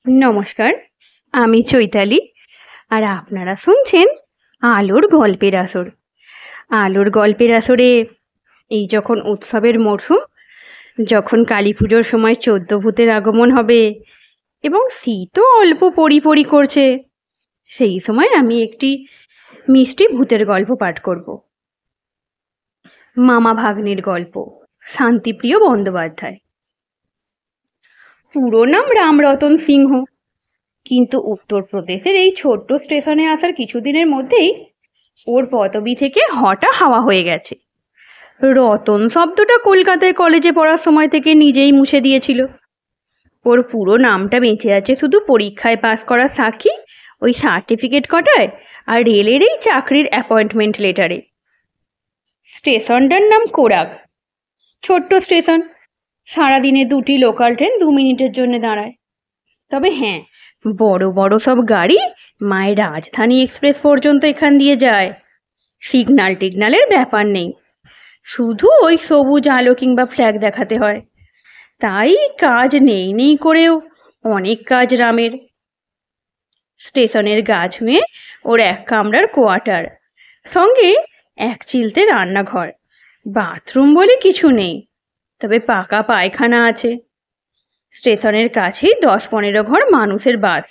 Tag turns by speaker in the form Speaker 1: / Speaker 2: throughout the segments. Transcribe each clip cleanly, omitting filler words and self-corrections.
Speaker 1: নমস্কার, আমি চৈতালি। আর আপনারা শুনছেন আলোর গল্পের আসর। আলোর গল্পের আসরে এই যখন উৎসবের মরশুম, যখন কালী পুজোর সময় ১৪ ভূতের আগমন হবে এবং শীতও অল্প পড়ি করছে, সেই সময় আমি একটি মিষ্টি ভূতের গল্প পাঠ করব। মামা ভাগ্নের গল্প, শান্তিপ্রিয় বন্দ্যোপাধ্যায়। পুরো নাম রামরতন সিংহ, কিন্তু উত্তরপ্রদেশের এই ছোট্ট স্টেশনে আসার কিছুদিনের মধ্যেই ওর পদবি থেকে হঠাৎ হাওয়া হয়ে গেছে। রতন শব্দটা কলকাতায় কলেজে পড়ার সময় থেকে নিজেই মুছে দিয়েছিল। ওর পুরো নামটা বেঁচে আছে শুধু পরীক্ষায় পাস করার সাক্ষী, ওই সার্টিফিকেট কটায়, আর রেলের এই চাকরির অ্যাপয়েন্টমেন্ট লেটারে। স্টেশনটার নাম কোরাগ। ছোট্ট স্টেশন, সারাদিনে 2টি লোকাল ট্রেন 2 মিনিটের জন্য দাঁড়ায়। তবে হ্যাঁ, বড় বড় সব গাড়ি মায়ের রাজধানী এক্সপ্রেস পর্যন্ত এখান দিয়ে যায়। সিগনাল টিগনালের ব্যাপার নেই, শুধু ওই সবুজ আলো কিংবা ফ্ল্যাগ দেখাতে হয়। তাই কাজ নেই করেও অনেক কাজ রামের। স্টেশনের গা ছুঁয়ে ওর এক কামরার কোয়ার্টার, সঙ্গে এক চিলতে রান্নাঘর। বাথরুম বলে কিছু নেই, তবে পাকা পায়খানা আছে। স্টেশনের কাছেই 10-15 ঘর মানুষের বাস।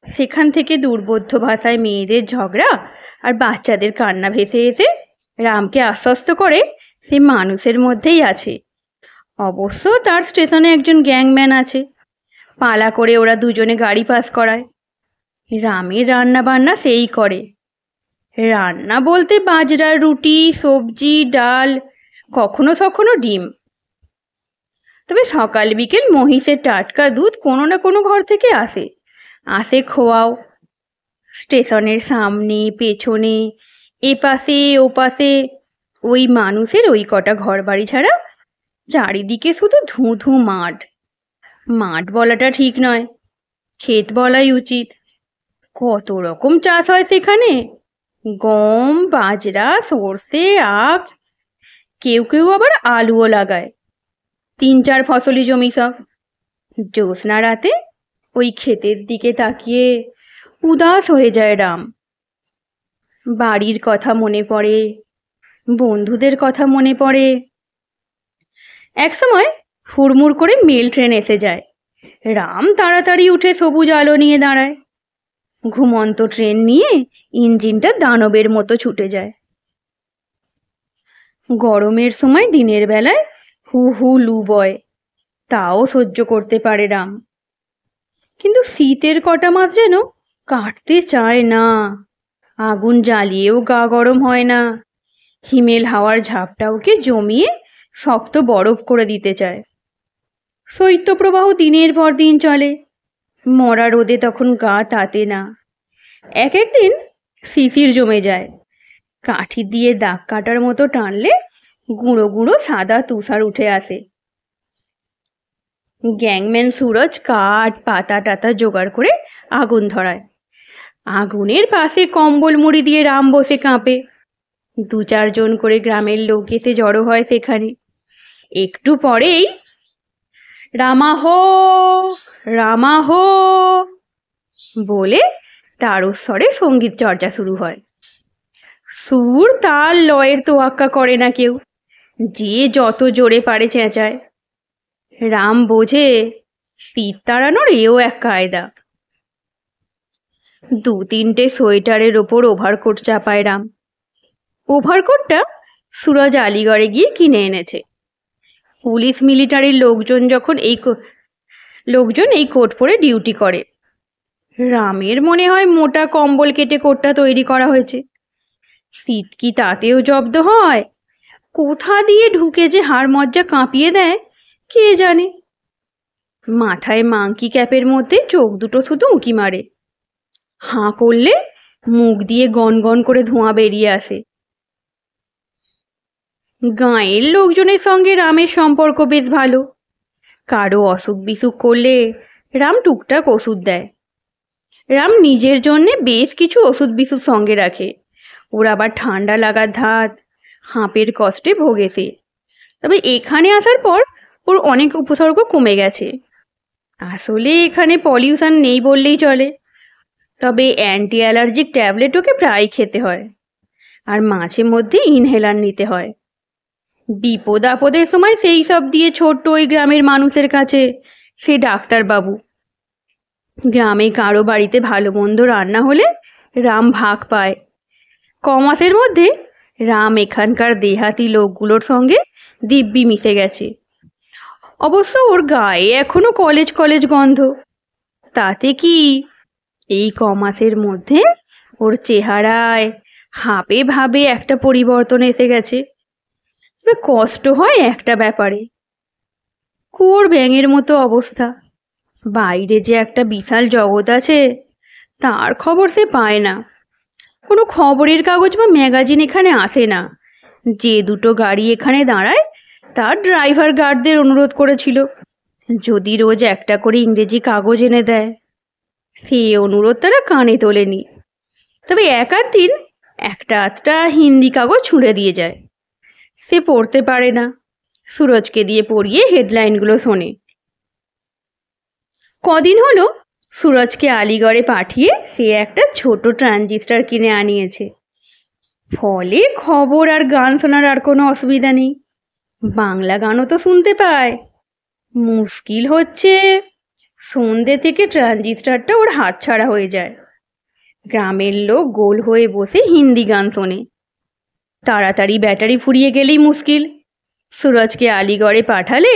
Speaker 1: সেখান থেকে দুর্বোধ্য ভাষায় মেয়েদের ঝগড়া আর বাচ্চাদের কান্না ভেসে এসে রামকে আশ্বস্ত করে সে মানুষের মধ্যেই আছে। অবশ্য তার স্টেশনে একজন গ্যাংম্যান আছে, পালা করে ওরা দুজনে গাড়ি পাস করায়। রামের রান্না বান্না সেই করে। রান্না বলতে বাজরার রুটি, সবজি, ডাল, কখনো ডিম। তবে সকাল বিকেল মহিষের টাটকা দুধ কোনো না কোনো ঘর থেকে আসে খোয়াও। স্টেশনের সামনে পেছনে এপাশে ওপাশে ওই মানুষের ওই কটা ঘর বাড়ি ছাড়া চারিদিকে শুধু ধুঁ মাঠ। মাঠ বলাটা ঠিক নয়, ক্ষেত বলাই উচিত। কত রকম চাষ হয় সেখানে, গম, বাজরা, সর্ষে, আখ, কেউ আবার আলুও লাগায়। 3-4 ফসলি জমি সব। জ্যোৎস্না রাতে ওই ক্ষেতের দিকে তাকিয়ে উদাস হয়ে যায় রাম। বাড়ির কথা মনে পড়ে, বন্ধুদের কথা মনে পড়ে। একসময় হুড়মুড় করে মেল ট্রেন এসে যায়। রাম তাড়াতাড়ি উঠে সবুজ আলো নিয়ে দাঁড়ায়। ঘুমন্ত ট্রেন নিয়ে ইঞ্জিনটা দানবের মতো ছুটে যায়। গরমের সময় দিনের বেলায় হু হু লু বয়, তাও সহ্য করতে পারে রাম। কিন্তু শীতের কটা মাস যেন কাটতে চায় না। আগুন জ্বালিয়েও গা গরম হয় না। হিমেল হাওয়ার ঝাপটা ওকে জমিয়ে শক্ত বরফ করে দিতে চায়। শৈত্যপ্রবাহ দিনের পর দিন চলে। মরা রোদে তখন গা তাতে না। একদিন শিশির জমে যায়। কাঠি দিয়ে দাগ কাটার মতো টানলে গুঁড়ো গুঁড়ো সাদা তুষার উঠে আসে। গ্যাংম্যান সুরজ কাঠ পাতা টাতা জোগাড় করে আগুন ধরায়। আগুনের পাশে কম্বল মুড়ি দিয়ে রাম বসে কাঁপে। 2-4 জন করে গ্রামের লোক এসে জড়ো হয় সেখানে। একটু পরেই রামা হো বলে তারস্বরে সঙ্গীত চর্চা শুরু হয়। সুর তাল লয়ের তোয়াক্কা করে না কেউ, যে যত জোরে পারে চেঁচায়। রাম বোঝে শীত তাড়ানোর এও এক কায়দা। 2-3টে সোয়েটারের ওপর ওভারকোট চাপায় রাম। ওভারকোটটা সুরজ আলিগড়ে গিয়ে কিনে এনেছে। পুলিশ মিলিটারির লোকজন এই কোট পরে ডিউটি করে। রামের মনে হয় মোটা কম্বল কেটে কোটটা তৈরি করা হয়েছে। শীত কি তাতেও জব্দ হয়? কোথা দিয়ে ঢুকে যে হাড় মজ্জা কাঁপিয়ে দেয় কে জানে। মাথায় মাংকি ক্যাপের মধ্যে চোখ দুটো শুধু উঁকি মারে। হাঁ করলে মুখ দিয়ে গন করে ধোঁয়া বেরিয়ে আসে। গাঁয়ের লোকজনের সঙ্গে রামের সম্পর্ক বেশ ভালো। কারো অসুখ বিসুখ করলে রাম টুকটাক ওষুধ দেয়। রাম নিজের জন্যে বেশ কিছু ওষুধ বিসুধ সঙ্গে রাখে। ওর আবার ঠান্ডা লাগার ধাত, হাঁপের কষ্টে ভোগেছে। তবে এখানে আসার পর ওর অনেক উপসর্গ কমে গেছে। আসলে এখানে পলিউশন নেই বললেই চলে, তবে অ্যান্টি অ্যালার্জিক ট্যাবলেট ওকে প্রায় খেতে হয়, আর মাঝে মধ্যে ইনহেলার নিতে হয়। বিপদ আপদের সময় সেই সব দিয়ে ছোট্ট ওই গ্রামের মানুষের কাছে সে ডাক্তারবাবু। গ্রামে কারো বাড়িতে ভালো মন্দ রান্না হলে রাম ভাগ পায়। কমাসের মধ্যে রাম এখানকার দেহাতি লোকগুলোর সঙ্গে দিব্যি মিশে গেছে। অবশ্য ওর গায়ে এখনো কলেজ কলেজ গন্ধ। তাতে কি, এই কমাসের মধ্যে ওর চেহারায় হাবে ভাবে একটা পরিবর্তন এসে গেছে। তবে কষ্ট হয় একটা ব্যাপারে, কুয়োর ব্যাঙের মতো অবস্থা। বাইরে যে একটা বিশাল জগৎ আছে তার খবর সে পায় না। কোনো খবরের কাগজ বা ম্যাগাজিন এখানে আসে না। যে দুটো গাড়ি এখানে দাঁড়ায় তার ড্রাইভার গার্ডদের অনুরোধ করেছিল যদি রোজ একটা করে ইংরেজি কাগজ এনে দেয়। সে অনুরোধ তারা কানে তোলেনি, তবে এক আধ দিন একটা আধটা হিন্দি কাগজ ছুঁড়ে দিয়ে যায়। সে পড়তে পারে না, সুরজকে দিয়ে পড়িয়ে হেডলাইনগুলো শোনে। কদিন হলো সুরজকে আলিগড়ে পাঠিয়ে সে একটা ছোট ট্রানজিস্টার কিনে আনিয়েছে। ফলে খবর আর গান শোনার আর কোনো অসুবিধা নেই। বাংলা গানও তো শুনতে পায়। মুশকিল হচ্ছে সন্ধ্যে থেকে ট্রানজিস্টারটা ওর হাতছাড়া হয়ে যায়। গ্রামের লোক গোল হয়ে বসে হিন্দি গান শোনে। তাড়াতাড়ি ব্যাটারি ফুরিয়ে গেলেই মুশকিল। সুরজকে আলিগড়ে পাঠালে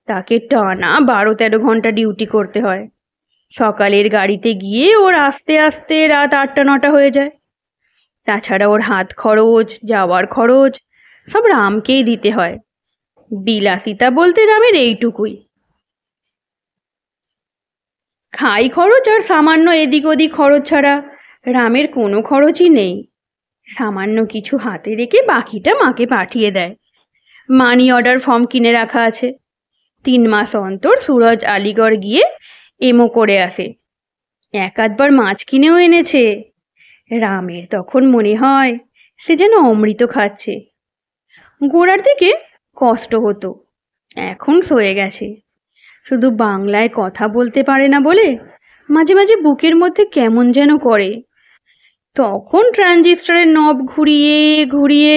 Speaker 1: তাকে টানা 12-13 ঘন্টা ডিউটি করতে হয়। সকালের গাড়িতে গিয়ে ওর আস্তে আস্তে রাত 8-9 হয়ে যায়। তাছাড়া ওর হাত খরচ, যাওয়ার খরচ সব রামকেই দিতে হয়। বিলাসিতা বলতে রামের এইটুকুই। খাই খরচ আর সামান্য এদিক ওদিক খরচ ছাড়া রামের কোনো খরচই নেই। সামান্য কিছু হাতে রেখে বাকিটা মাকে পাঠিয়ে দেয়। মানি অর্ডার ফর্ম কিনে রাখা আছে। 3 মাস অন্তর সুরজ আলিগড় গিয়ে এমও করে আসে। এক আধবার মাছ কিনেও এনেছে। রামের তখন মনে হয় সে যেন অমৃত খাচ্ছে। গোড়ার দিকে কষ্ট হতো, এখন সয়ে গেছে। শুধু বাংলায় কথা বলতে পারে না বলে মাঝে মাঝে বুকের মধ্যে কেমন যেন করে। তখন ট্রানজিস্টারের নব ঘুরিয়ে ঘুরিয়ে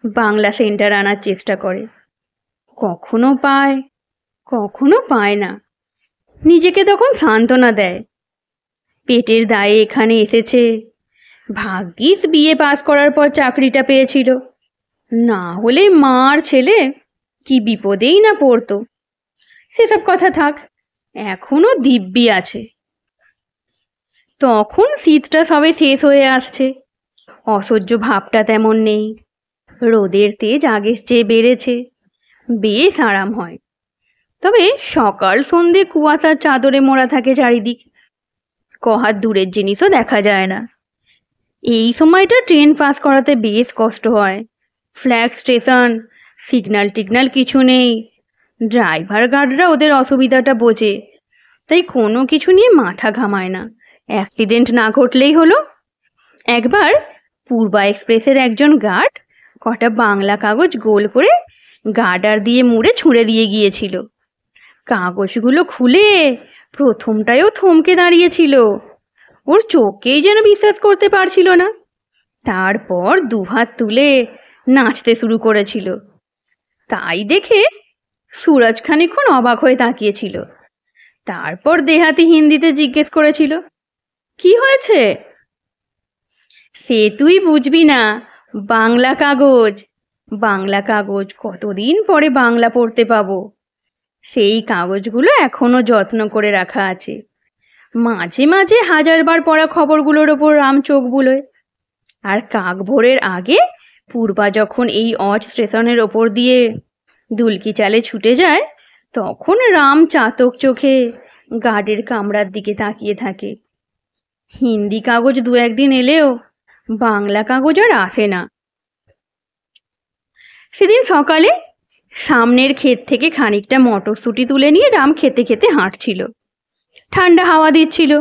Speaker 1: বাংলা সেন্টার আনার চেষ্টা করে। কখনো পায়, কখনো পায় না। নিজেকে তখন সান্ত্বনা দেয়, পেটের দায়ে এখানে এসেছে। ভাগ্যিস বিএ পাস করার পর চাকরিটা পেয়েছিল, না হলে মার ছেলে কি বিপদেই না পড়তো। সেসব কথা থাক, এখনো দিব্যি আছে। তখন শীতটা সবে শেষ হয়ে আসছে। অসহ্য ভাবটা তেমন নেই। রোদের তেজ আগের চেয়ে বেড়েছে, বেশ আরাম হয়। তবে সকাল সন্ধে কুয়াশার চাদরে মোড়া থাকে চারিদিক। কহাত দূরের জিনিসও দেখা যায় না। এই সময়টা ট্রেন পাস করাতে বেশ কষ্ট হয়। ফ্ল্যাগ স্টেশন, সিগন্যাল টিগন্যাল কিছু নেই। ড্রাইভার গার্ডরা ওদের অসুবিধাটা বোঝে, তাই কোনো কিছু নিয়ে মাথা ঘামায় না। অ্যাক্সিডেন্ট না ঘটলেই হলো। একবার পূর্বা এক্সপ্রেসের একজন গার্ড কটা বাংলা কাগজ গোল করে গার্ডার দিয়ে মুড়ে ছুঁড়ে দিয়ে গিয়েছিল। কাগজগুলো খুলে প্রথমটায়ও থমকে দাঁড়িয়েছিল। ওর চোখেই যেন বিশ্বাস করতে পারছিল না। তারপর দুহাত তুলে নাচতে শুরু করেছিল। তাই দেখে সুরজ খানিকক্ষণ অবাক হয়ে তাকিয়েছিল। তারপর দেহাতি হিন্দিতে জিজ্ঞেস করেছিল, কি হয়েছে? সে তুই বুঝবি না, বাংলা কাগজ। বাংলা কাগজ, কতদিন পরে বাংলা পড়তে পাবো। সেই কাগজগুলো এখনো যত্ন করে রাখা আছে। মাঝে মাঝে 1000বার পড়া খবরগুলোর ওপর রাম চোখ বুলোয়। আর কাক ভোরের আগে পূর্বা যখন এই অজ স্টেশনের ওপর দিয়ে দুলকি চালে ছুটে যায়, তখন রাম চাতক চোখে গার্ডের কামরার দিকে তাকিয়ে থাকে। হিন্দি কাগজ 2-1 দিন এলেও বাংলা কাগজ আর আসে না। সেদিন সকালে সামনের ক্ষেত থেকে খানিকটা মটরশুঁটি তুলে নিয়ে রাম খেতে খেতে হাঁটছিল। ঠান্ডা হাওয়া দিচ্ছিল।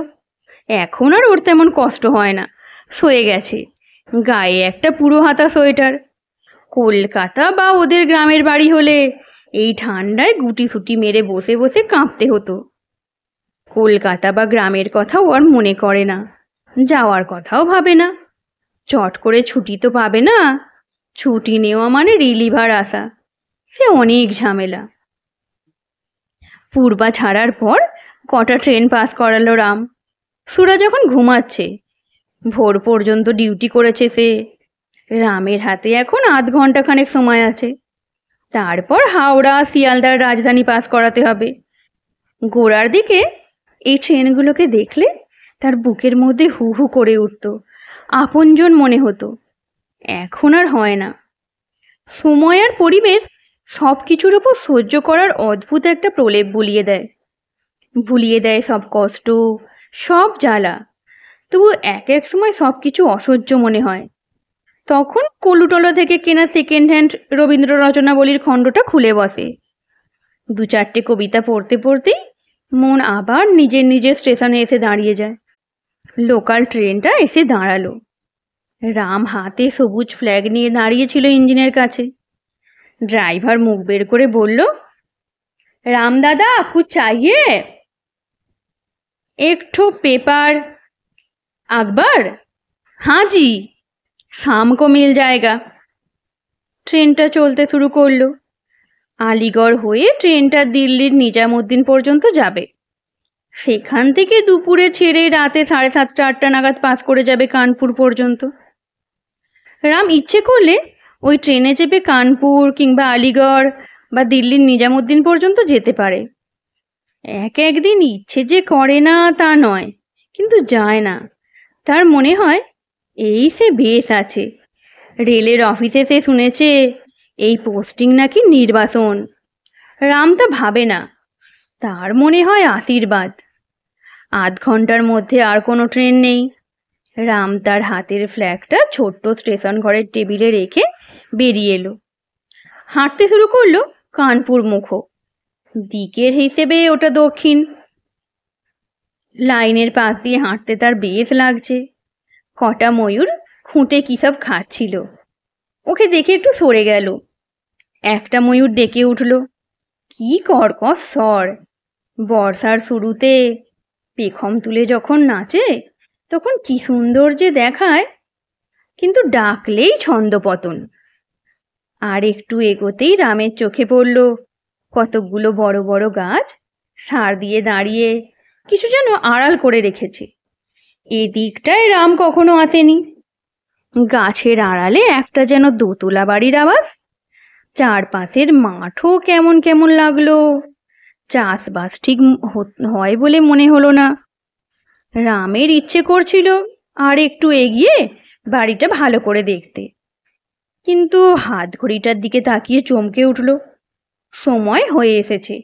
Speaker 1: এখন আর ওর তেমন কষ্ট হয় না, সয়ে গেছে। গায়ে একটা পুরো হাতা সোয়েটার। কলকাতা বা ওদের গ্রামের বাড়ি হলে এই ঠান্ডায় গুটি সুটি মেরে বসে বসে কাঁপতে হতো। কলকাতা বা গ্রামের কথাও আর মনে করে না, যাওয়ার কথাও ভাবে না। চট করে ছুটি তো পাবে না, ছুটি নেওয়া মানে রিলিভার আসা, সে অনেক ঝামেলা। পূর্বা ছাড়ার পর কটা ট্রেন পাস করালো রাম। সুরা যখন ঘুমাচ্ছে, ভোর পর্যন্ত ডিউটি করেছে সে। রামের হাতে এখন ৮ ঘন্টাখানেক সময় আছে, তারপর হাওড়া শিয়ালদার রাজধানী পাস করাতে হবে। গোড়ার দিকে এই ট্রেনগুলোকে দেখলে তার বুকের মধ্যে হু হু করে উঠত, আপনজন মনে হতো। এখন আর হয় না। সময় আর পরিবেশ সব কিছুর ওপর সহ্য করার অদ্ভুত একটা প্রলেপ ভুলিয়ে দেয় সব কষ্ট, সব জ্বালা। তবু এক এক সময় সব কিছু অসহ্য মনে হয়। তখন কলুটলা থেকে কেনা সেকেন্ড হ্যান্ড রবীন্দ্র রচনাবলীর খণ্ডটা খুলে বসে। ২-৪টে কবিতা পড়তে পড়তেই মন আবার নিজের স্টেশনে এসে দাঁড়িয়ে যায়। লোকাল ট্রেনটা এসে দাঁড়ালো। রাম হাতে সবুজ ফ্ল্যাগ নিয়ে দাঁড়িয়েছিল ইঞ্জিনের কাছে। ড্রাইভার মুখ বের করে বলল, রাম দাদা কুছ চাহিয়ে? একঠো পেপার अखबार? हाँ जी, शाम को मिल जाएगा। ট্রেনটা চলতে শুরু করলো। আলিগড় হয়ে ট্রেনটা দিল্লির নিজামুদ্দিন পর্যন্ত যাবে। সেখান থেকে দুপুরে ছেড়ে রাতে 7:30-8টা নাগাদ পাস করে যাবে কানপুর পর্যন্ত। রাম ইচ্ছে করলে ওই ট্রেনে চেপে কানপুর কিংবা আলিগড় বা দিল্লির নিজামুদ্দিন পর্যন্ত যেতে পারে। একদিন ইচ্ছে যে করে না তা নয়, কিন্তু যায় না। তার মনে হয় এই সে বেশ আছে। রেলের অফিসে সে শুনেছে এই পোস্টিং নাকি নির্বাসন। রাম তা ভাবে না, তার মনে হয় আশীর্বাদ। ৮ ঘন্টার মধ্যে আর কোনো ট্রেন নেই। রাম তার হাতের ফ্ল্যাগটা ছোট্ট স্টেশন ঘরের টেবিলে রেখে বেরিয়ে এলো। হাঁটতে শুরু করলো কানপুর মুখ। দিকের হিসেবে ওটা দক্ষিণ। লাইনের পাশ দিয়ে হাঁটতে তার বেশ লাগছে। কটা ময়ূর খুঁটে কী সব খাচ্ছিল। ওকে দেখে একটু সরে গেল। একটা ময়ূর ডেকে উঠল, কি কর্কশ স্বর! বর্ষার শুরুতে পেখম তুলে যখন নাচে তখন কি সুন্দর যে দেখায়, কিন্তু ডাকলেই ছন্দপতন। আর একটু এগোতেই রামের চোখে পড়ল কতকগুলো বড় বড় গাছ সার দিয়ে দাঁড়িয়ে কিছু যেন আড়াল করে রেখেছে। এদিকটায় রাম কখনো আসেনি। গাছের আড়ালে একটা যেন দোতলা বাড়ির আওয়াজ। চারপাশের মাঠও কেমন কেমন লাগলো। চাষবাস ঠিক হয় বলে মনে হলো না। রামের ইচ্ছে করছিল আর একটু এগিয়ে বাড়িটা ভালো করে দেখতে, কিন্তু হাত ঘড়িটার দিকে তাকিয়ে চমকে উঠল। সময় হয়ে এসেছে,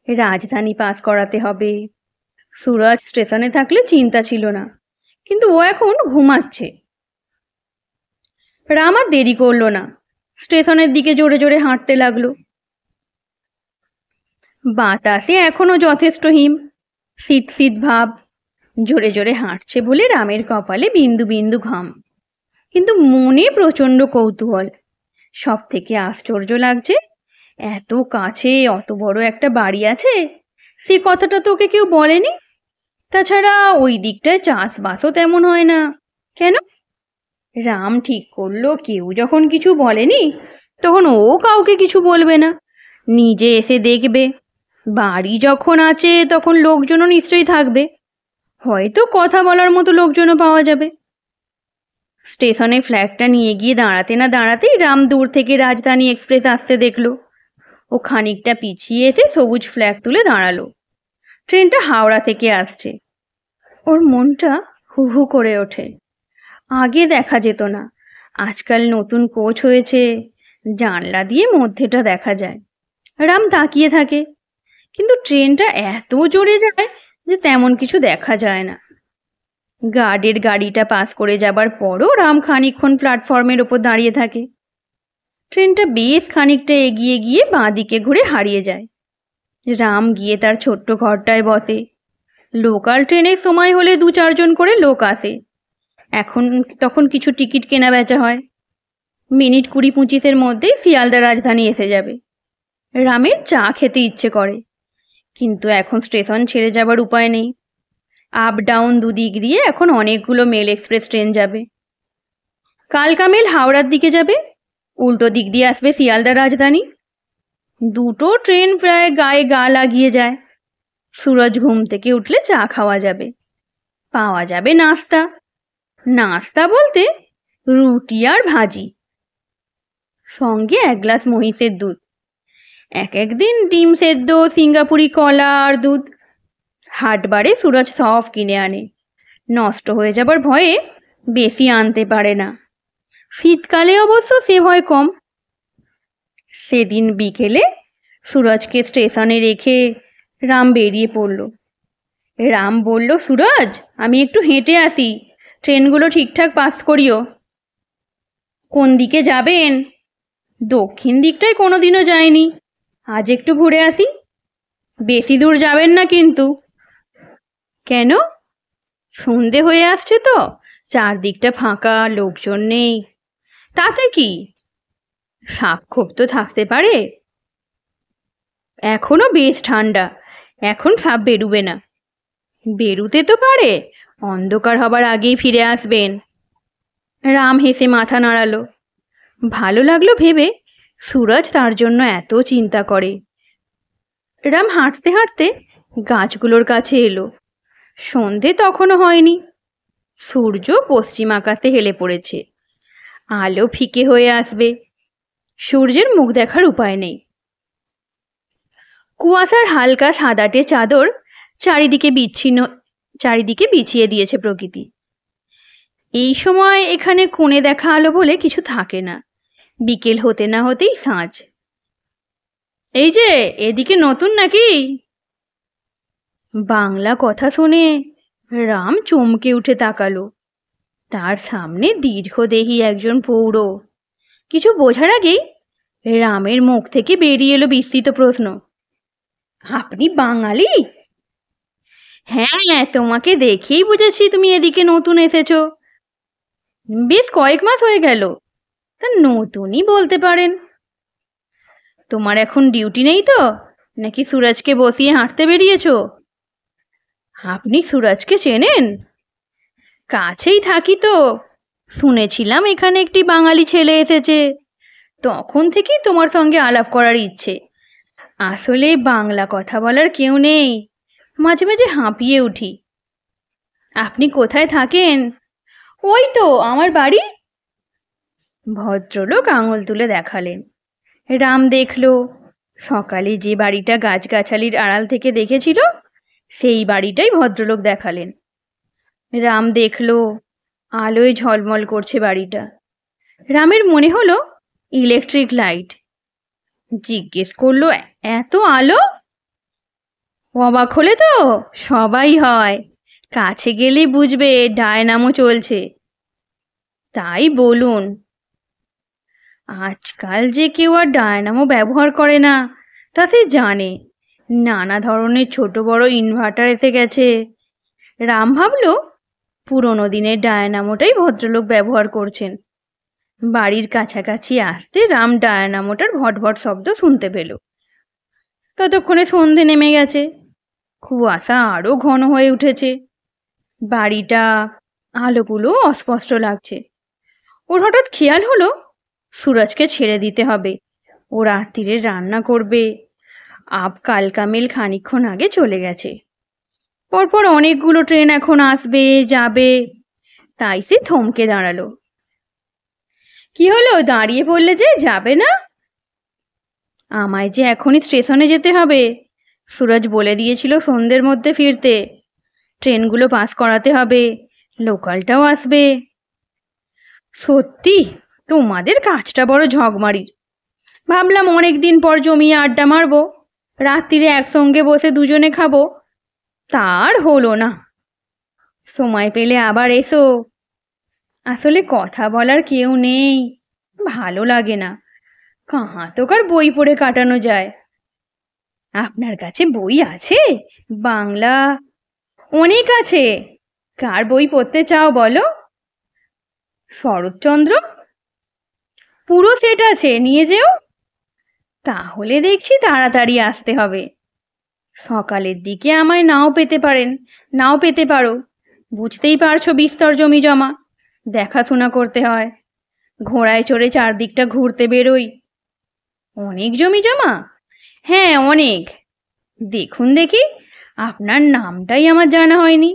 Speaker 1: রাজধানী পাস করাতে হবে। সুরাজ স্টেশনে থাকলে চিন্তা ছিল না, কিন্তু ও এখন ঘুমাচ্ছে। রাম আর দেরি করলো না, স্টেশনের দিকে জোরে জোরে হাঁটতে লাগলো। বাতাসে এখনো যথেষ্ট হিম, শীত শীত ভাব। জোরে জোরে হাঁটছে বলে রামের কপালে বিন্দু বিন্দু ঘাম, কিন্তু মনে প্রচণ্ড কৌতূহল। সব থেকে আশ্চর্য লাগছে, এত কাছে অত বড় একটা বাড়ি আছে, সে কথাটা তো ওকে কেউ বলেনি। তাছাড়া ওই দিকটায় চাষবাসও তেমন হয় না। কেন? রাম ঠিক করলো কেউ যখন কিছু বলেনি তখন ও কাউকে কিছু বলবে না, নিজে এসে দেখবে। বাড়ি যখন আছে তখন লোকজনও নিশ্চয়ই থাকবে, হয়তো কথা বলার মতো লোকজনও পাওয়া যাবে। স্টেশনে ফ্ল্যাগটা নিয়ে গিয়ে দাঁড়াতে না দাঁড়াতেই রাম দূর থেকে রাজধানী এক্সপ্রেস আসতে দেখলো। ও খানিকটা পিছিয়ে এসে সবুজ ফ্ল্যাগ তুলে দাঁড়ালো। ট্রেনটা হাওড়া থেকে আসছে। ওর মনটা হু হু করে ওঠে। আগে দেখা যেত না, আজকাল নতুন কোচ হয়েছে, জানলা দিয়ে মধ্যেটা দেখা যায়। রাম তাকিয়ে থাকে, কিন্তু ট্রেনটা এত জোরে যায় যে তেমন কিছু দেখা যায় না। গার্ডের গাড়িটা পাস করে যাবার পরও রাম খানিকক্ষণ প্ল্যাটফর্মের ওপর দাঁড়িয়ে থাকে। ট্রেনটা বেশ খানিকটা এগিয়ে গিয়ে বাঁ দিকে ঘুরে হারিয়ে যায়। রাম গিয়ে তার ছোট্ট ঘরটায় বসে। লোকাল ট্রেনের সময় হলে 2-4 জন করে লোক আসে। তখন কিছু টিকিট কেনা বেচা হয়। মিনিট 20-25-এর মধ্যেই শিয়ালদা রাজধানী এসে যাবে। রামের চা খেতে ইচ্ছে করে, কিন্তু এখন স্টেশন ছেড়ে যাবার উপায় নেই। আপ ডাউন দুদিক দিয়ে এখন অনেকগুলো মেল এক্সপ্রেস ট্রেন যাবে। কালকা মেল হাওড়ার দিকে যাবে, উল্টো দিক দিয়ে আসবে শিয়ালদা রাজধানী। দুটো ট্রেন প্রায় গায়ে গা লাগিয়ে যায়। সুরজ ঘুম থেকে উঠলে চা খাওয়া যাবে, পাওয়া যাবে নাস্তা। নাস্তা বলতে রুটি আর ভাজি, সঙ্গে 1 গ্লাস মহিষের দুধ। এক একদিন ডিম সেদ্ধ, সিঙ্গাপুরি কলা আর দুধ। হাটবারে সুরজ সব কিনে আনে, নষ্ট হয়ে যাবার ভয়ে বেশি আনতে পারে না। শীতকালে অবশ্য সে ভয় কম। সেদিন বিকেলে সুরজকে স্টেশনে রেখে রাম বেরিয়ে পড়ল। রাম বলল, সুরজ আমি একটু হেঁটে আসি, ট্রেনগুলো ঠিকঠাক পাস করিও। কোন দিকে যাবেন? দক্ষিণ দিকটায় কোনোদিনও যায়নি, আজ একটু ঘুরে আসি। বেশি দূর যাবেন না কিন্তু। কেন? সন্ধে হয়ে আসছে তো, চারদিকটা ফাঁকা, লোকজন নেই। তাতে কি, সাপখোপ তো থাকতে পারে। এখনো বেশ ঠান্ডা, এখন সাপ বেরুবে না। বেরুতে তো পারে, অন্ধকার হবার আগেই ফিরে আসবেন। রাম হেসে মাথা নাড়ালো। ভালো লাগলো ভেবে সুরজ তার জন্য এত চিন্তা করে। রাম হাঁটতে হাঁটতে গাছগুলোর কাছে এলো। সন্ধে তখনও হয়নি, সূর্য পশ্চিম আকাশে হেলে পড়েছে। আলো ফিকে হয়ে আসবে, সূর্যের মুখ দেখার উপায় নেই। কুয়াশার হালকা সাদাটে চাদর চারিদিকে বিছিয়ে দিয়েছে প্রকৃতি। এই সময় এখানে কোণে দেখা আলো বলে কিছু থাকে না। বিকেল হতে না হতেই সাঁঝ। এই যে, এদিকে নতুন নাকি? বাংলা কথা শুনে রাম চমকে উঠে তাকালো। তার সামনে দীর্ঘদেহী একজন প্রৌঢ়। কিছু বোঝার আগেই রামের মুখ থেকে বেরিয়ে এলো বিস্মিত প্রশ্ন, আপনি বাঙালি? হ্যাঁ, তোমাকে দেখেই বুঝেছি তুমি এদিকে নতুন এসেছো। বেশ কয়েক মাস হয়ে গেল। তা নতুনই বলতে পারেন। তোমার এখন ডিউটি নেই তো, নাকি সুরজকে বসিয়ে হাঁটতে বেরিয়েছো? আপনি সুরজকে চেনেন? কাছেই থাকি তো, শুনেছিলাম এখানে একটি বাঙালি ছেলে এসেছে, তখন থেকেই তোমার সঙ্গে আলাপ করার ইচ্ছে। আসলে বাংলা কথা বলার কেউ নেই, মাঝে মাঝে হাঁপিয়ে উঠি। আপনি কোথায় থাকেন? ওই তো আমার বাড়ি। ভদ্রলোক আঙুল তুলে দেখালেন। রাম দেখল সকালে যে বাড়িটা গাছগাছালির আড়াল থেকে দেখেছিল সেই বাড়িটাই ভদ্রলোক দেখালেন। রাম দেখল আলোয় ঝলমল করছে বাড়িটা। রামের মনে হলো ইলেকট্রিক লাইট। জিজ্ঞেস করলো, এত আলো? অবাক হলে তো সবাই হয়, কাছে গেলেই বুঝবে ডায়নামো চলছে। তাই বলুন, আজকাল যে কেউ আর ডায়নামো ব্যবহার করে না তা সে জানে। নানা ধরনের ছোট বড় ইনভার্টার এসে গেছে। রাম ভাবলো পুরোনো দিনের ডায়নামোটাই ভদ্রলোক ব্যবহার করছেন। বাড়ির কাছাকাছি আসতে রাম ডায়নামোটার ভটভট শব্দ শুনতে পেল। ততক্ষণে সন্ধে নেমে গেছে, কুয়াশা আরো ঘন হয়ে উঠেছে। বাড়িটা, আলোগুলো অস্পষ্ট লাগছে। ওর হঠাৎ খেয়াল হলো সুরজকে ছেড়ে দিতে হবে। ও রাত্রিরে রান্না করবে। আপ কালকা মেল খানিকক্ষণ আগে চলে গেছে। পরপর অনেকগুলো ট্রেন এখন আসবে যাবে, তাই সে থমকে দাঁড়ালো। কি হলো, দাঁড়িয়ে পড়লে যে, যাবে না? আমায় যে এখনই স্টেশনে যেতে হবে। সুরজ বলে দিয়েছিল সন্ধ্যের মধ্যে ফিরতে। ট্রেনগুলো পাস করাতে হবে, লোকালটাও আসবে। সত্যি তোমাদের কাজটা বড় ঝগমারির। ভাবলাম অনেক দিন পর জমিয়ে আড্ডা মারবো, রাত্রিরে একসঙ্গে বসে দুজনে খাবো, তার হলো না। সময় পেলে আবার এসো। আসলে কথা বলার কেউ নেই, ভালো লাগে না। কাহাতকার বই পড়ে কাটানো যায়। আপনার কাছে বই আছে? বাংলা? অনেক আছে। কার বই পড়তে চাও বলো? শরৎচন্দ্র? পুরো সেট আছে, নিয়ে যেও। তাহলে দেখছি তাড়াতাড়ি আসতে হবে। সকালের দিকে আমায় নাও পেতে পারেন, নাও পেতে পারো। বুঝতেই পারছো বিস্তর জমি জমা, দেখাশোনা করতে হয়। ঘোড়ায় চড়ে চারদিকটা ঘুরতে বেরোই। অনেক জমি জমা? হ্যাঁ অনেক। দেখুন দেখি, আপনার নামটাই আমার জানা হয়নি।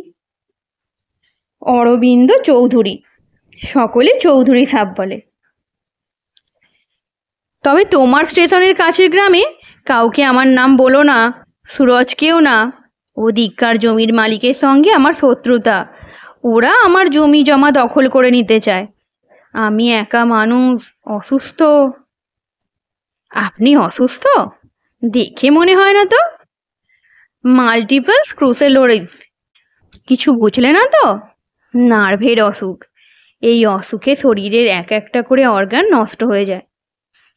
Speaker 1: অরবিন্দ চৌধুরী, সকলে চৌধুরী সাহেব বলে। তবে তোমার স্টেশনের কাছের গ্রামে কাউকে আমার নাম বলো না, সুরজকেও না। ওদিককার জমির মালিকের সঙ্গে আমার শত্রুতা। ওরা আমার জমি জমা দখল করে নিতে চায়। আমি একা মানুষ, অসুস্থ। আপনি অসুস্থ? দেখে মনে হয় না তো। Multiple sclerosis. কিছু বুঝলে না তো? নার্ভের অসুখ। এই অসুখে শরীরের এক একটা করে অর্গান নষ্ট হয়ে যায়,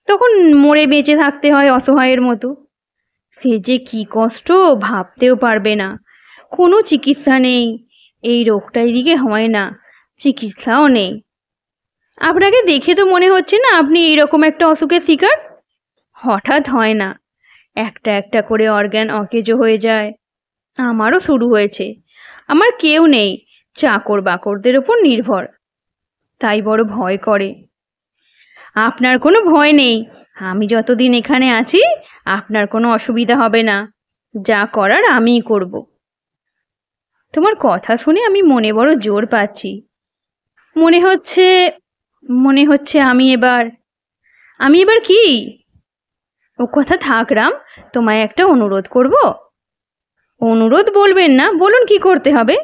Speaker 1: তখন মরে বেঁচে থাকতে হয় অসহায়ের মতো। সে যে কি কষ্ট ভাবতেও পারবে না। কোনো চিকিৎসা নেই। এই রোগটা এদিকে হয় না, চিকিৎসাও নেই। আপনাকে দেখে তো মনে হচ্ছে না আপনি এইরকম একটা অসুখের শিকার। হঠাৎ হয় না, একটা একটা করে অর্গান অকেজো হয়ে যায়। আমারও শুরু হয়েছে। আমার কেউ নেই, চাকর বাকরদের ওপর নির্ভর। তাই বড় ভয় করে। আপনার কোনো ভয় নেই। আমি যতদিন এখানে আছি আপনার কোনো অসুবিধা হবে না। যা করার আমিই করব। তোমার কথা শুনে আমি মনে বড় জোর পাচ্ছি। মনে হচ্ছে আমি এবার কি? ও কথা থাক রাম, তোমায় একটা অনুরোধ করব। অনুরোধ বলবেন না, বলুন কি করতে হবে।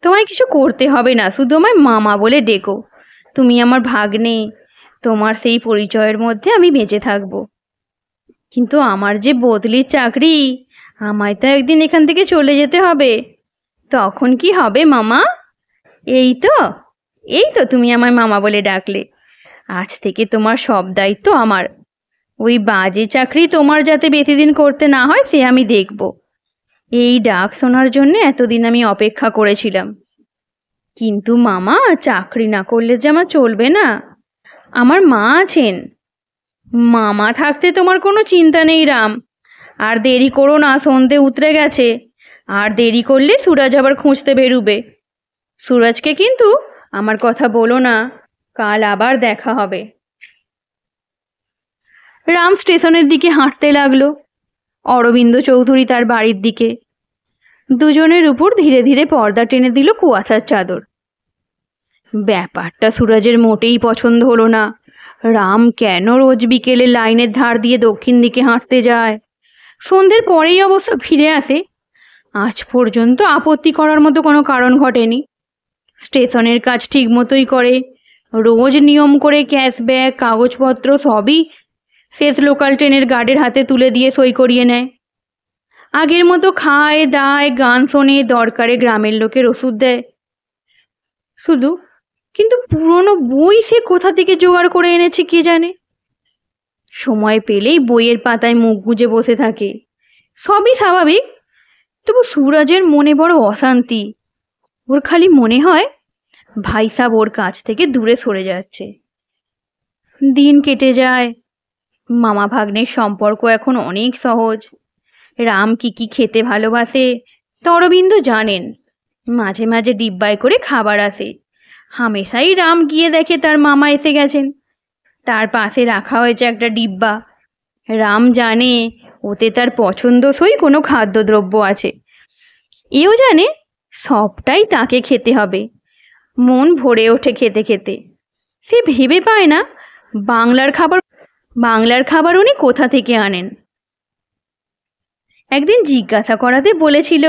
Speaker 1: তোমায় কিছু করতে হবে না, শুধু আমায় মামা বলে ডেকো। তুমি আমার ভাগ্নে, তোমার সেই পরিচয়ের মধ্যে আমি বেঁচে থাকব। কিন্তু আমার যে বদলির চাকরি, আমায় তো একদিন এখান থেকে চলে যেতে হবে। তখন কি হবে মামা? এই তো তুমি আমায় মামা বলে ডাকলে। আজ থেকে তোমার সব দায়িত্ব আমার। ওই বাজে চাকরি তোমার যাতে বেশি দিন করতে না হয় সে আমি দেখব। এই ডাক শোনার জন্য এতদিন আমি অপেক্ষা করেছিলাম। কিন্তু মামা, চাকরি না করলে যে আমার চলবে না। আমার মা আছেন। মামা থাকতে তোমার কোনো চিন্তা নেই রাম। আর দেরি করো না, সন্ধে উতরে গেছে। আর দেরি করলে সুরজ আবার খুঁজতে বেরুবে। সুরজকে কিন্তু আমার কথা বলো না, কাল আবার দেখা হবে। রাম স্টেশনের দিকে হাঁটতে লাগলো, অরবিন্দ চৌধুরী তার বাড়ির দিকে। দুজনের উপর ধীরে ধীরে পর্দা টেনে দিল কুয়াশার চাদর। ব্যাপারটা সুরজের মোটেই পছন্দ হলো না। রাম কেন রোজ বিকেলে লাইনের ধার দিয়ে দক্ষিণ দিকে হাঁটতে যায়, সন্ধ্যের পরেই অবশ্য ফিরে আসে, আজ পর্যন্ত আপত্তি করার মতো কোনো কারণ ঘটেনি। স্টেশনের কাজ ঠিক মতোই করে, রোজ নিয়ম করে ক্যাশ ব্যাগ কাগজপত্র সবই শেষ লোকাল ট্রেনের গার্ডের হাতে তুলে দিয়ে সই করিয়ে নেয়। আগের মতো খায় দায়, গান শোনে, দরকারে গ্রামের লোকের ওষুধ দেয় শুধু। কিন্তু পুরনো বই সে কোথা থেকে জোগাড় করে এনেছে কে জানে। সময় পেলেই বইয়ের পাতায় মুখ গুজে বসে থাকে। সবই স্বাভাবিক, তবু সুরজের মনে বড় অশান্তি। ওর খালি মনে হয় ভাই সাব ওর কাছ থেকে দূরে সরে যাচ্ছে। দিন কেটে যায়। মামা ভাগ্নের সম্পর্ক এখন অনেক সহজ। রাম কি কি খেতে ভালোবাসে তা অরবিন্দ জানেন। মাঝে মাঝে ডিব্বায় করে খাবার আসে। হামেশাই রাম গিয়ে দেখে তার মামা এসে গেছেন। তার পাশে রাখা হয়েছে একটা ডিব্বা। রাম জানে ওতে তার পছন্দসই কোনো খাদ্যদ্রব্য আছে। এও জানে সবটাই তাকে খেতে হবে। মন ভরে ওঠে খেতে খেতে। সে ভেবে পায় না বাংলার খাবার উনি কোথা থেকে আনেন। একদিন জিজ্ঞাসা করাতে বলেছিল,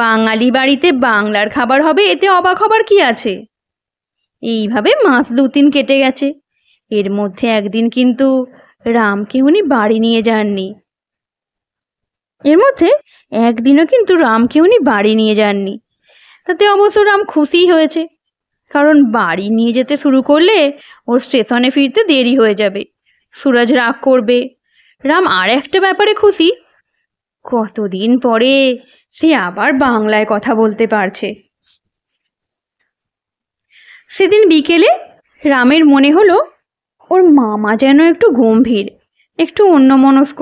Speaker 1: বাঙালি বাড়িতে বাংলার খাবার হবে, এতে অবাক হবার কি আছে। এইভাবে মাস 2-3 কেটে গেছে। এর মধ্যে একদিন কিন্তু রামকে উনি বাড়ি নিয়ে যাননি। তাতে অবশ্য রাম খুশি হয়েছে, কারণ বাড়ি নিয়ে যেতে শুরু করলে ওর স্টেশনে ফিরতে দেরি হয়ে যাবে, সুরজ রাগ করবে। রাম আর একটা ব্যাপারে খুশি, কতদিন পরে সে আবার বাংলায় কথা বলতে পারছে। সেদিন বিকেলে রামের মনে হলো ওর মামা যেন একটু গম্ভীর, একটু অন্যমনস্ক।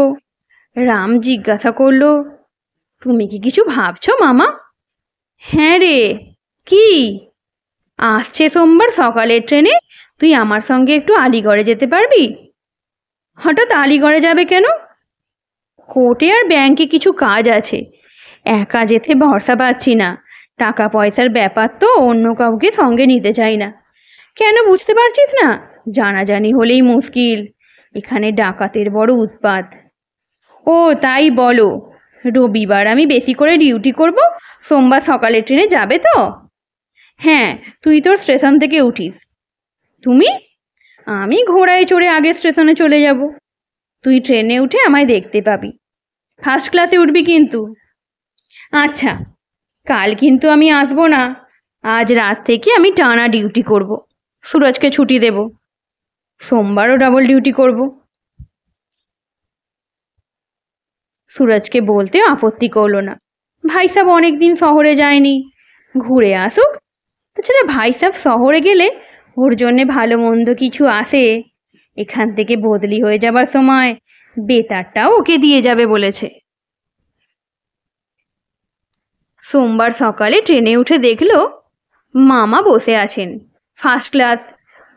Speaker 1: রাম জিজ্ঞাসা করলো, তুমি কি কিছু ভাবছো মামা? হ্যাঁ রে। কি? আসছে সোমবার সকালের ট্রেনে তুই আমার সঙ্গে একটু আলিগড়ে যেতে পারবি? হঠাৎ আলিগড়ে যাবে কেন? কোর্টে আর ব্যাংকে কিছু কাজ আছে। একা যেতে ভরসা পাচ্ছি না। টাকা পয়সার ব্যাপার তো, অন্য কাউকে সঙ্গে নিতে চাই না। কেন বুঝতে পারছিস না? জানাজানি হলেই মুশকিল। এখানে ডাকাতের বড় উৎপাত। ও তাই বলো। রবিবার আমি বেশি করে ডিউটি করব, সোমবার সকালে ট্রেনে যাবে তো? হ্যাঁ, তুই তোর স্টেশন থেকে উঠিস। তুমি? আমি ঘোড়ায় চড়ে আগের স্টেশনে চলে যাব। তুই ট্রেনে উঠে আমায় দেখতে পাবি। ফার্স্ট ক্লাসে উঠবি কিন্তু। আচ্ছা, কাল কিন্তু আমি আসবো না। আজ রাত থেকে আমি টানা ডিউটি করব। সুরজকে ছুটি দেব। সোমবারও ডাবল ডিউটি করব। সুরজকে বলতে আপত্তি করলো না। ভাই সাহেব অনেকদিন শহরে যায়নি, ঘুরে আসুক। তাছাড়া ভাই সাহেব শহরে গেলে ওর জন্যে ভালো মন্দ কিছু আসে, এখান থেকে বদলি হয়ে যাবার সময় বেতারটাও ওকে দিয়ে যাবে বলেছে। সোমবার সকালে ট্রেনে উঠে দেখলো মামা বসে আছেন ফার্স্ট ক্লাস,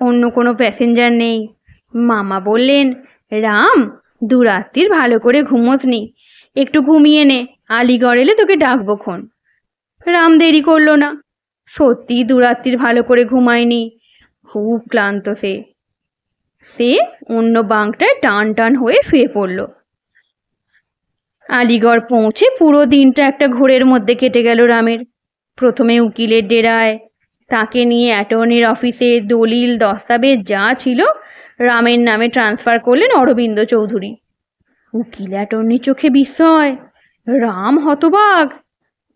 Speaker 1: অন্য কোনো প্যাসেঞ্জার নেই। মামা বললেন, রাম, দুরাত্রির ভালো করে ঘুমোসনি, একটু ঘুমিয়ে নে, আলিগড় এলে তোকে ডাকবো খন। রাম দেরি করলো না। সত্যি দুরাত্রির ভালো করে ঘুমায়নি, খুব ক্লান্ত সে। সে অন্য বাঙ্কটায় টান টান হয়ে শুয়ে পড়ল। আলিগড় পৌঁছে পুরো দিনটা একটা ঘোরের মধ্যে কেটে গেল রামের। প্রথমে উকিলের ডেরায়, তাকে নিয়ে অ্যাটর্নির অফিসে দলিল দস্তাবেজ যা ছিল রামের নামে ট্রান্সফার করলেন অরবিন্দ চৌধুরী। উকিল অ্যাটর্নির চোখে বিস্ময়, রাম হতবাক।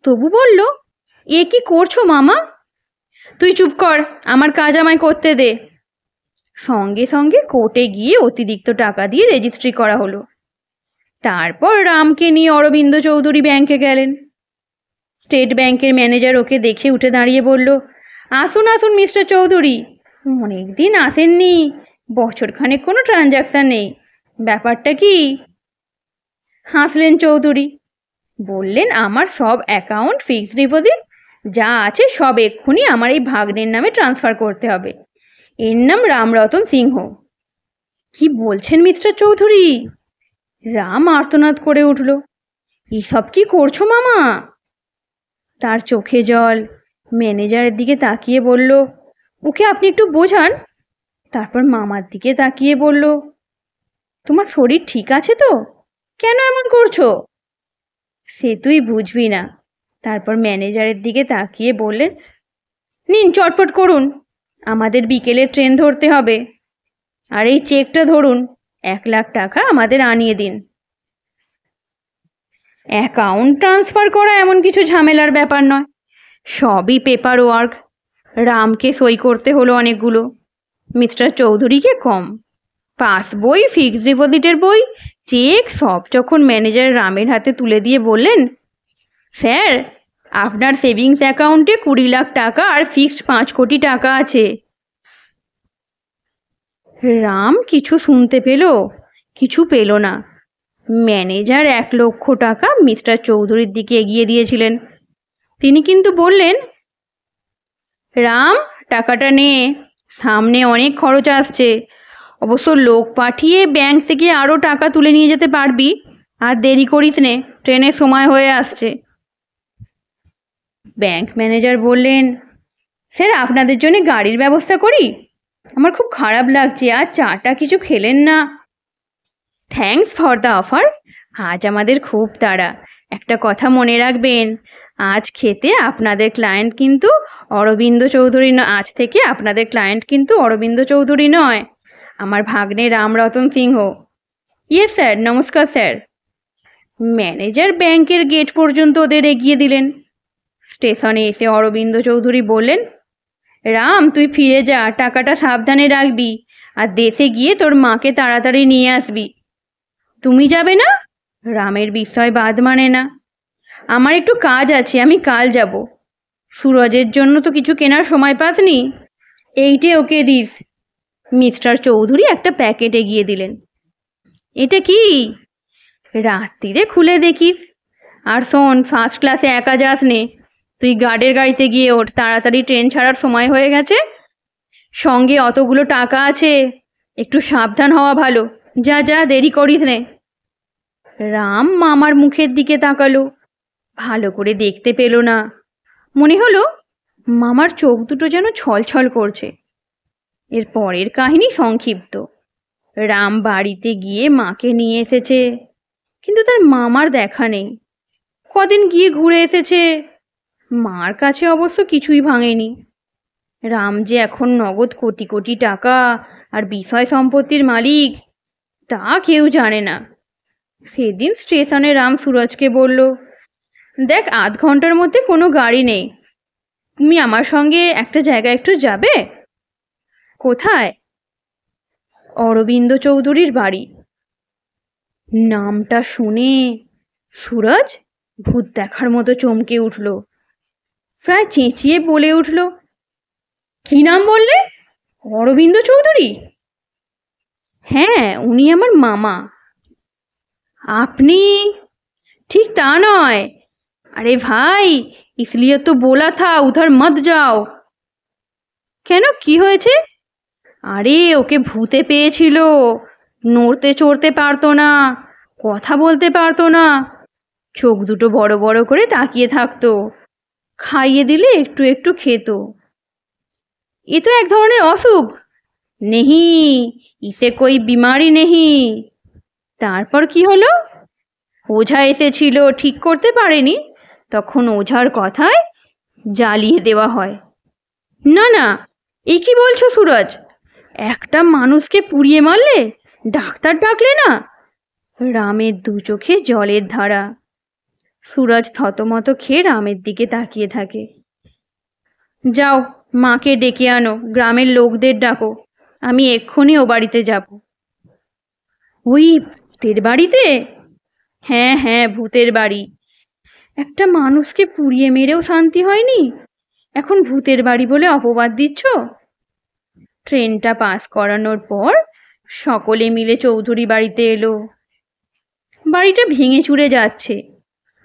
Speaker 1: তবু বলল, এ কি করছো মামা? তুই চুপ কর, আমার কাজ আমায় করতে দে। সঙ্গে সঙ্গে কোর্টে গিয়ে অতিরিক্ত টাকা দিয়ে রেজিস্ট্রি করা হলো। তারপর রামকে নিয়ে অরবিন্দ চৌধুরী ব্যাংকে গেলেন। স্টেট ব্যাংকের ম্যানেজার ওকে দেখে উঠে দাঁড়িয়ে বলল, আসুন আসুন মিস্টার চৌধুরী, অনেকদিন আসেননি, বছরখানেক কোনো ট্রানজাকশান নেই, ব্যাপারটা কি? হাসলেন চৌধুরী, বললেন, আমার সব অ্যাকাউন্ট, ফিক্সড ডিপোজিট যা আছে সব এক্ষুনি আমার এই ভাগ্নের নামে ট্রান্সফার করতে হবে। এর নাম রামরতন সিংহ। কি বলছেন মিস্টার চৌধুরী? রাম আর্তনাদ করে উঠল, এসব কি করছো মামা? তার চোখে জল। ম্যানেজারের দিকে তাকিয়ে বলল, ওকে আপনি একটু বোঝান। তারপর মামার দিকে তাকিয়ে বলল, তোমার শরীর ঠিক আছে তো? কেন এমন করছো? সে তুই বুঝবি না। তারপর ম্যানেজারের দিকে তাকিয়ে বললেন, নিন চটপট করুন, আমাদের বিকেলের ট্রেন ধরতে হবে। আর এই চেকটা ধরুন, 1,00,000 টাকা আমাদের আনিয়ে দিন। অ্যাকাউন্ট ট্রান্সফার করা এমন কিছু ঝামেলার ব্যাপার নয়, সবই পেপার ওয়ার্ক। রামকে সই করতে হলো অনেকগুলো, মিস্টার চৌধুরীকে কম। পাসবই, ফিক্সড ডিপোজিটের বই, চেক সব যখন ম্যানেজার রামের হাতে তুলে দিয়ে বললেন, স্যার, আপনার সেভিংস অ্যাকাউন্টে 20,00,000 টাকা আর ফিক্সড 5 কোটি টাকা আছে। রাম কিছু শুনতে পেল, কিছু পেল না। ম্যানেজার 1,00,000 টাকা মিস্টার চৌধুরীর দিকে এগিয়ে দিয়েছিলেন। তিনি কিন্তু বললেন, রাম, টাকাটা নে, সামনে অনেক খরচ আসছে। অবশ্য লোক পাঠিয়ে ব্যাংক থেকে আরও টাকা তুলে নিয়ে যেতে পারবি, আর দেরি করিস নে, ট্রেনের সময় হয়ে আসছে। ব্যাংক ম্যানেজার বললেন, স্যার, আপনাদের জন্য গাড়ির ব্যবস্থা করি? আমার খুব খারাপ লাগছে, আর চাটা কিছু খেলেন না। থ্যাঙ্কস ফর দ্য অফার, আজ আমাদের খুব তাড়া। একটা কথা মনে রাখবেন, আজ খেতে আপনাদের ক্লায়েন্ট কিন্তু অরবিন্দ চৌধুরী নয়। আজ থেকে আপনাদের ক্লায়েন্ট কিন্তু অরবিন্দ চৌধুরী নয়, আমার ভাগ্নে রামরতন সিংহ। ইয়েস স্যার, নমস্কার স্যার। ম্যানেজার ব্যাংকের গেট পর্যন্ত ওদের এগিয়ে দিলেন। স্টেশনে এসে অরবিন্দ চৌধুরী বললেন, রাম, তুই ফিরে যা, টাকাটা সাবধানে রাখবি, আর দেশে গিয়ে তোর মাকে তাড়াতাড়ি নিয়ে আসবি। তুমি যাবে না? রামের বিস্ময় বাদ মানে না। আমার একটু কাজ আছে, আমি কাল যাব। সুরজের জন্য তো কিছু কেনার সময় পাসনি, এইটে ওকে দিস। মিস্টার চৌধুরী একটা প্যাকেট এগিয়ে দিলেন। এটা কি? রাত্রিরে খুলে দেখিস, আর শোন, ফার্স্ট ক্লাসে একা যাস নে, তুই গার্ডের গাড়িতে গিয়ে ওঠ, তাড়াতাড়ি ট্রেন ছাড়ার সময় হয়ে গেছে। সঙ্গে অতগুলো টাকা আছে, একটু সাবধান হওয়া ভালো। যা যা, দেরি করিস নে। রাম মামার মুখের দিকে তাকালো, ভালো করে দেখতে পেল না। মনে হলো মামার চোখ দুটো যেন ছলছল করছে। এর পরের কাহিনী সংক্ষিপ্ত। রাম বাড়িতে গিয়ে মাকে নিয়ে এসেছে, কিন্তু তার মামার দেখা নেই। কদিন গিয়ে ঘুরে এসেছে, মার কাছে অবশ্য কিছুই ভাঙেনি। রাম যে এখন নগদ কোটি কোটি টাকা আর বিষয় সম্পত্তির মালিক তা কেউ জানে না। সেদিন স্টেশনে রাম সুরজকে বলল, দেখ, ৮ ঘন্টার মধ্যে কোনো গাড়ি নেই, তুমি আমার সঙ্গে একটা জায়গায় একটু যাবে। কোথায়? অরবিন্দ চৌধুরীর বাড়ি। নামটা শুনে সুরজ ভূত দেখার মতো চমকে উঠল, প্রায় চেঁচিয়ে বলে উঠল, কি নাম বললে? অরবিন্দ চৌধুরী? হ্যাঁ, উনি আমার মামা। আপনি? ঠিক তা নয়। আরে ভাই, इसलिए तो बोला था उधर मत जाओ। কেন, কি হয়েছে? আরে ওকে ভূতে পেয়েছিল, নড়তে চড়তে পারতো না, কথা বলতে পারতো না, চোখ দুটো বড় বড় করে তাকিয়ে থাকতো, খাইয়ে দিলে একটু একটু খেত। এ তো এক ধরনের অসুখ। নেহি, ইসে কই বিমারি নেহি। তারপর কি হলো? ওঝা এসেছিল, ঠিক করতে পারেনি, তখন ওঝার কথায় জ্বালিয়ে দেওয়া হয়। না না, এ কি বলছো সুরজ? একটা মানুষকে পুড়িয়ে মারলে, ডাক্তার ডাকলে না? রামের দু চোখে জলের ধারা। সুরজ থতমত খেয়ে রামের দিকে তাকিয়ে থাকে। যাও, মাকে ডেকে আনো, গ্রামের লোকদের ডাকো, আমি এক্ষুনি ও বাড়িতে যাব। ওই ভূতের বাড়িতে? হ্যাঁ হ্যাঁ, ভূতের বাড়ি। একটা মানুষকে পুড়িয়ে মেরেও শান্তি হয়নি, এখন ভূতের বাড়ি বলে অপবাদ দিচ্ছ? ট্রেনটা পাস করানোর পর সকলে মিলে চৌধুরী বাড়িতে এলো। বাড়িটা ভেঙে চুরে যাচ্ছে,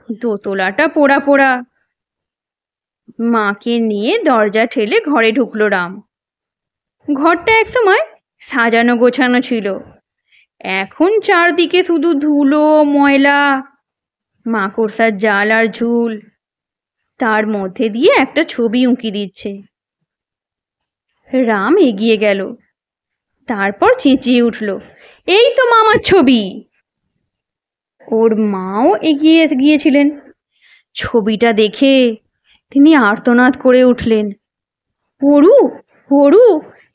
Speaker 1: দোতলাটা পোড়া পোড়া। মাকে নিয়ে দরজা ঠেলে ঘরে ঢুকলো রাম। ঘরটা একসময় সাজানো গোছানো ছিল, এখন চারদিকে শুধু ধুলো ময়লা, মাকড়সার জাল আর ঝুল। তার মধ্যে দিয়ে একটা ছবি উঁকি দিচ্ছে। রাম এগিয়ে গেল, তারপর চেঁচিয়ে উঠল, এই তো মামার ছবি। ওর মাও এগিয়ে গিয়েছিলেন। ছবিটা দেখে তিনি আর্তনাদ করে উঠলেন, অরু, অরু,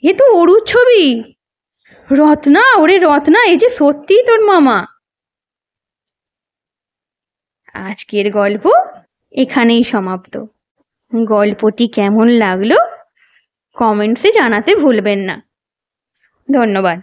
Speaker 1: এ তো অরুর ছবি। রত্না, ওরে রত্না, এই যে সত্যিই তোর মামা। আজকের গল্প এখানেই সমাপ্ত। গল্পটি কেমন লাগলো কমেন্টসে জানাতে ভুলবেন না। ধন্যবাদ।